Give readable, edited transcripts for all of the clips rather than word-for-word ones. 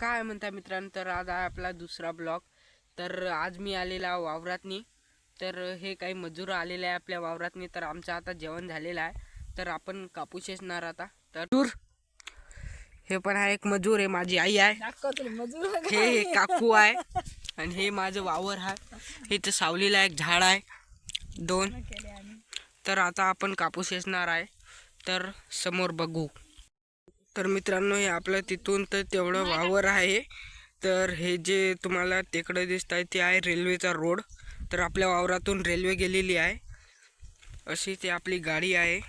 काय म्हणता मित्रांनो, तर आज आहे आपला दुसरा ब्लॉग. तर आज मी आलेला वावरातनी. तर हे काही मजूर आलेले आहे आपल्या वावरातनी. तर आमचं आता जेवण झालेलं आहे. तर आपण कापूस येणार आता. तर हे पण आहे एक मजूर आहे, माझी आई आहे, हे काकू आहे आणि हे माझं वावर आहे. हे तर सावलीला एक झाड आहे, दोन. तर आता आपण कापूस येणार आहे. तर समोर बघू. तर मित्रांनो, हे आपलं तिथून तर तेवढं वावर आहे. तर हे जे तुम्हाला तिकडे दिसत आहे ते आहे रेल्वेचा रोड. तर आपल्या वावरातून रेल्वे गेलेली आहे. अशी ती आपली गाडी आहे.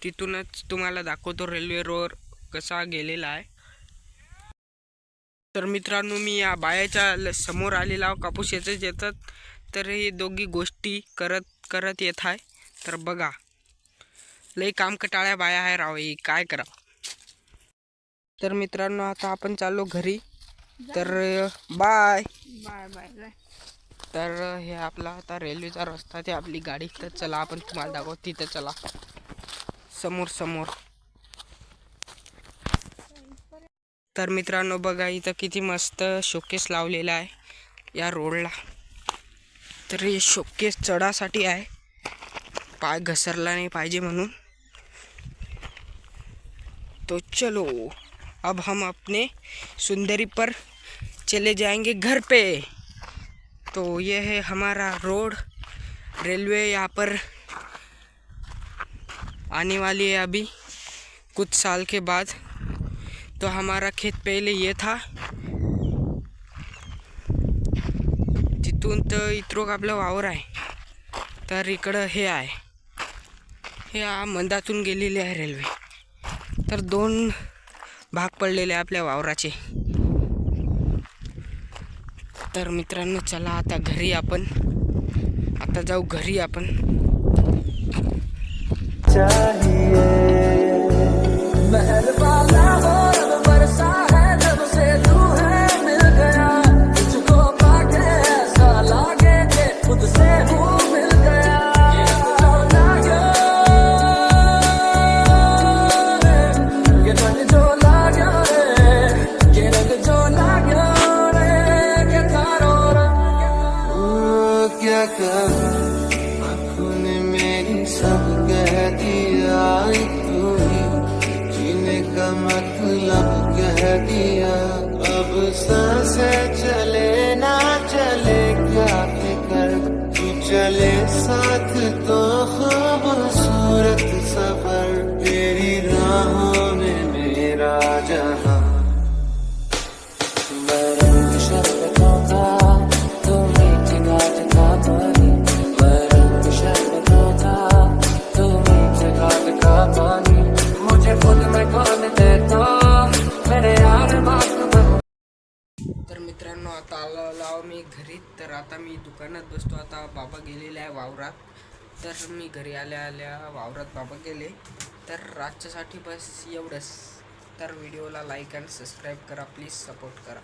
तिथूनच तुम्हाला दाखवतो रेल्वे रोड कसा गेलेला आहे. तर मित्रांनो, मी या बायाच्या समोर आलेला कापूस येतात. तर हे दोघी गोष्टी करत येत आहे. तर बघा, लई काम कटाळ्या बाया आहे राव, काय करा. तर मित्रांनो, आता आपण चाललो घरी. तर बाय बाय बाय. तर हे आपला आता रेल्वेचा रस्ता, ते आपली गाडी. तर चला आपण तुम्हाला दाखवू, तिथं चला समोर. तर मित्रांनो बघा, इथं किती मस्त शोकेस लावलेला आहे या रोडला. तर हे शोकेस चढासाठी आहे, पाय घसरला नाही पाहिजे म्हणून. तो चलो, अब हम अपने सुंदरी पर चले जाएंगे घर पे. तो ये है हमारा रोड. रेलवे यहाँ पर आने वाली है अभी कुछ साल के बाद. तो हमारा खेत पहले ये था. तिथून तर इतरोक आपलं वावर आहे. तर इकडं हे आहे, हे मंदातून गेलेली आहे रेल्वे. तर दोन भाग पडलेले आपल्या वावराचे. तर मित्रांनो, चला आता घरी आपण. आता जाऊ घरी आपण. आँखों ने मेरी सब कह दिया, तू ही जीने का मतलब कह दिया. अब सांसें चले ना चले क्या फिकर, तू चले साथ तो खूबसूरत सफर. तेरी राहों में मेरा जहां. तर मित्रांनो, आता आलो मी घरी. तर आता मी दुकानात बसतो. आता बाबा गेलेले आहे वावरात. तर मी घरी आल्या वावरात बाबा गेले. तर आजच्यासाठी बस एवढंच. तर व्हिडिओला लाईक आणि सबस्क्राईब करा, प्लीज सपोर्ट करा.